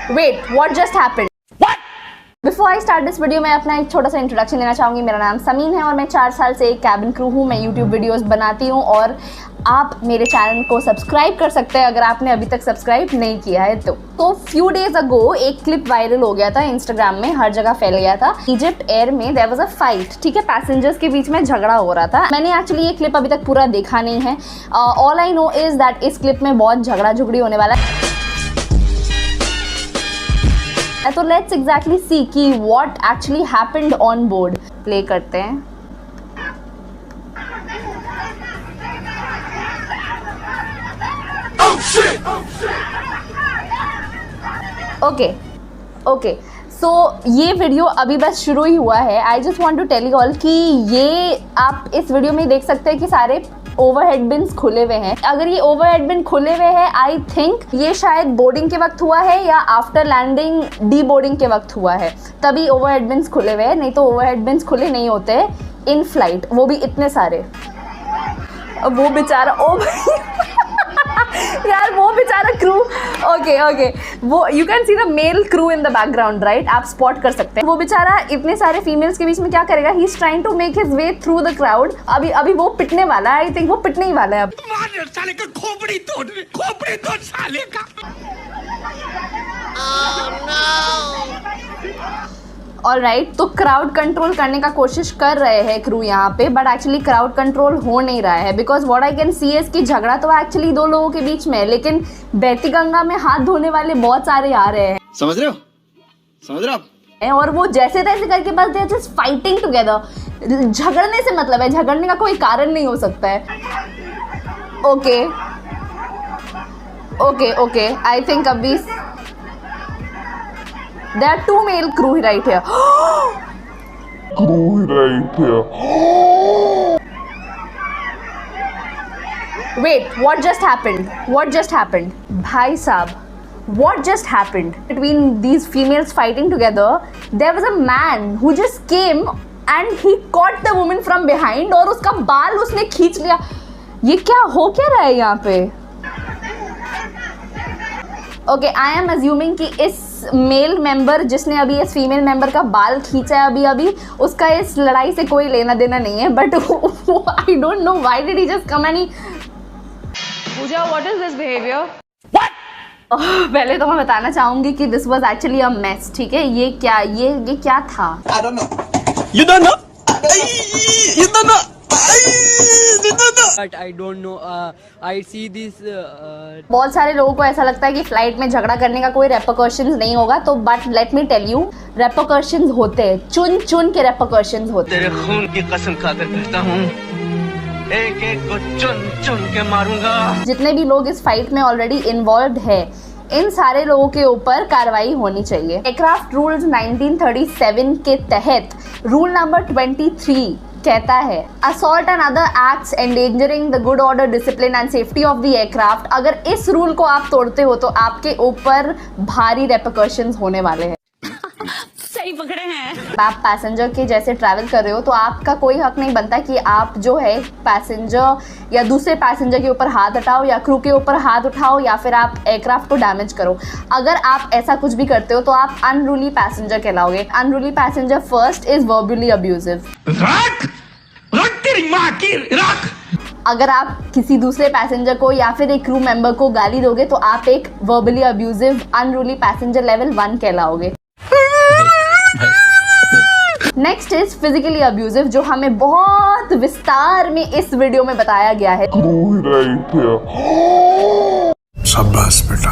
Wait, what just happened? What? Before I start this video, मैं अपना एक छोटा सा इंट्रोडक्शन देना चाहूँगी। मेरा नाम समीन है और मैं 4 साल से एक कैबिन क्रू हूँ। मैं यूट्यूब वीडियोस बनाती हूँ और आप मेरे चैनल को सब्सक्राइब कर सकते हैं अगर आपने अभी तक सब्सक्राइब नहीं किया है तो फ्यू डेज अगो एक क्लिप वायरल हो गया था इंस्टाग्राम में, हर जगह फैल गया था। इजिप्ट एयर में देयर वाज अ फाइट, ठीक है, पैसेंजर्स के बीच में झगड़ा हो रहा था। मैंने एक्चुअली ये क्लिप अभी तक पूरा देखा नहीं है। All I know is that इस क्लिप में बहुत झगड़ा झुगड़ी होने वाला है। तो लेट्स एग्जैक्टली सी कि what actually happened on board. Play करते हैं। ओके सो ये वीडियो अभी बस शुरू ही हुआ है। I just want to tell you all कि ये आप इस वीडियो में देख सकते हैं कि सारे ओवरहेड बिन्स खुले हुए हैं। अगर ये ओवरहेड बिन खुले हुए हैं, आई थिंक ये शायद बोर्डिंग के वक्त हुआ है या आफ्टर लैंडिंग डी बोर्डिंग के वक्त हुआ है, तभी ओवरहेड बिन्स खुले हुए हैं। नहीं तो ओवरहेड बिन्स खुले नहीं होते इन फ्लाइट, वो भी इतने सारे। अब वो बेचारा यार वो बेचारा क्रू, ओके वो you can see the male crew in the background, right? आप स्पॉट कर सकते हैं। वो बेचारा इतने सारे फीमेल्स के बीच में क्या करेगा? He is trying to make his way through the crowd. अभी वो पिटने वाला है। आई थिंक वो पिटने ही वाला है अब। साले का खोपड़ी तोड़ साले का। ऑलराइट, तो क्राउड कंट्रोल करने का कोशिश कर रहे हैं क्रू यहाँ पे, बट एक्चुअली क्राउड कंट्रोल हो नहीं रहा है। Because what I can see is कि झगड़ा तो एक्चुअली 2 लोगों के बीच में है, लेकिन बहती गंगा में हाथ धोने वाले बहुत सारे आ रहे हैं। समझ रहे हो? और वो जैसे तैसे करके बस दे जस्ट फाइटिंग टुगेदर। झगड़ने से मतलब है, झगड़ने का कोई कारण नहीं हो सकता है। ओके आई थिंक अभी there are 2 male crew right here. Wait, what just happened? Bhai Saab, what just happened? Between these females fighting together, there was a man who just came and he caught the woman from behind और उसका बाल उसने खींच लिया। ये क्या हो क्या रहा है यहाँ पे? ओके, आई एम अज्यूमिंग कि इस मेल मेंबर जिसने अभी इस फीमेल मेंबर का बाल खींचा है अभी उसका इस लड़ाई से कोई लेना देना नहीं है। But I don't know why did he just come and he. Puja, what is this behaviour? पहले तो मैं बताना चाहूंगी कि this was actually a mess, ठीक है? ये क्या था? I don't know. You don't know? You don't know? But I don't know. I see this. बहुत सारे लोगों को ऐसा लगता है कि फ्लाइट में झगड़ा करने का कोई रेपरकशंस नहीं होगा, तो but let me tell you, repercussions होते हैं। चुन के रेपरकशंस होते हैं। तेरे खून की कसम खाकर कहता हूँ, एक को चुन के मारूंगा। जितने भी लोग इस फाइट में ऑलरेडी इन्वॉल्व है, इन सारे लोगों के ऊपर कार्रवाई होनी चाहिए। एयरक्राफ्ट रूल्स 1937 के तहत रूल नंबर 23 कहता है, assault and other acts endangering the good order, discipline and safety of the aircraft. अगर इस रूल को आप तोड़ते हो तो आपके ऊपर भारी रेपरकशंस होने वाले हैं। सही पकड़े हैं। आप पैसेंजर के जैसे ट्रैवल कर रहे हो तो आपका कोई हक नहीं बनता कि आप जो है पैसेंजर या दूसरे पैसेंजर के ऊपर हाथ उठाओ या क्रू के ऊपर हाथ उठाओ या फिर आप एयरक्राफ्ट को डैमेज करो। अगर आप ऐसा कुछ भी करते हो तो आप अनरूली पैसेंजर कहलाओगे। Unruly passenger first is verbally abusive. अगर आप किसी दूसरे पैसेंजर को या फिर एक क्रू मेंबर को गाली दोगे तो आप एक verbally abusive unruly passenger level 1 कहलाओगे। नेक्स्ट इज फिजिकली अब्यूजिव, जो हमें बहुत विस्तार में इस वीडियो में बताया गया है। शाबाश बेटा।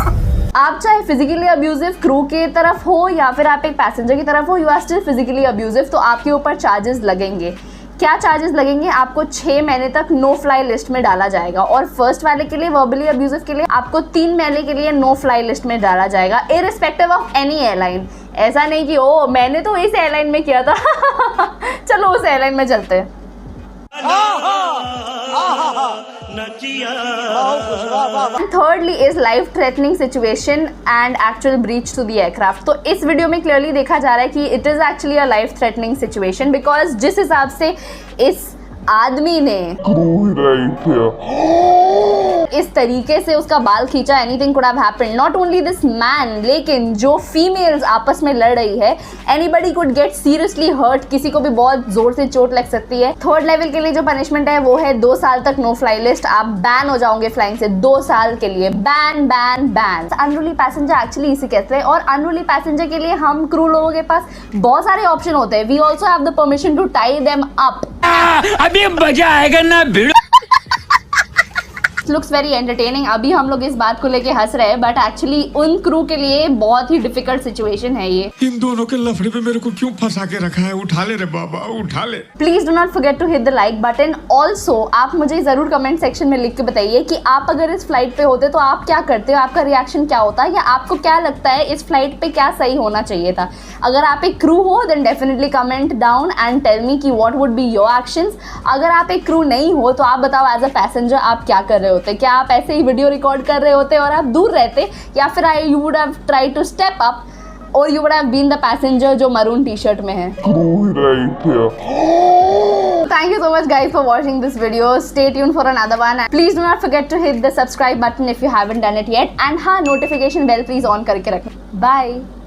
आप चाहे फिजिकली अब्यूजिव क्रू के तरफ हो या फिर आप एक पैसेंजर की तरफ हो, you are still physically abusive, तो आपके ऊपर चार्जेस लगेंगे। क्या चार्जेस लगेंगे? आपको 6 महीने तक नो फ्लाई लिस्ट में डाला जाएगा और फर्स्ट वाले के लिए, वर्बली अब्यूजिव के लिए, आपको 3 महीने के लिए नो फ्लाई लिस्ट में डाला जाएगा, इररिस्पेक्टिव ऑफ एनी एयरलाइन। ऐसा नहीं कि ओ मैंने तो इस एयरलाइन में किया था चलो उस एयरलाइन में चलते हैं। Thirdly is life threatening situation and actual breach to the aircraft। तो इस वीडियो में क्लियरली देखा जा रहा है कि it is actually a life threatening situation because जिस हिसाब से इस आदमी ने इस तरीके से उसका बाल खींचा, anything could have happened, not only this man, लेकिन जो फीमेल्स आपस में लड़ रही है, anybody could get seriously hurt, किसी को भी बहुत जोर से चोट लग सकती है। थर्ड लेवल के लिए जो पनिशमेंट है वो है 2 साल तक नो फ्लाई लिस्ट, आप बैन हो जाओगे फ्लाइंग से 2 साल के लिए, ban ban ban. Unruly passenger actually इसी कहते हैं, और अनरूली पैसेंजर के लिए हम क्रू लोगों के पास बहुत सारे ऑप्शन होते हैं। We also have the permission to tie them up. अभी मजा आएगा ना भिड़ो। Looks very entertaining. अभी हम लोग इस बात को लेके हंस रहे हैं, बट एक्चुअली उन क्रू के लिए बहुत ही डिफिकल्ट सिचुएशन है ये। इन दोनों के लफड़े पे मेरे को क्यों फंसा के रखा है? उठा ले रे बाबा, उठा ले। Please do not forget to hit the like button. Also आप मुझे जरूर कमेंट सेक्शन में लिख के बताइए कि आप अगर इस फ्लाइट पे होते तो आप क्या करते हो, आपका रिएक्शन क्या होता है, या आपको क्या लगता है इस फ्लाइट पे क्या सही होना चाहिए था। अगर आप एक क्रू हो then definitely comment down and tell me कि what would be your actions. अगर आप एक क्रू नहीं हो तो आप बताओ एज अ पैसेंजर आप क्या कर रहे होते। क्या आप ऐसे ही वीडियो रिकॉर्ड कर रहे होते और आप दूर रहते, या फिर you would have tried to step up, और you would have been the passenger जो मरून टी शर्ट में है। Thank you so much guys for watching this video. Stay tuned for another one. Please do not forget to hit the subscribe button if you haven't done it yet. And हाँ, notification bell please on करके रखना. Bye.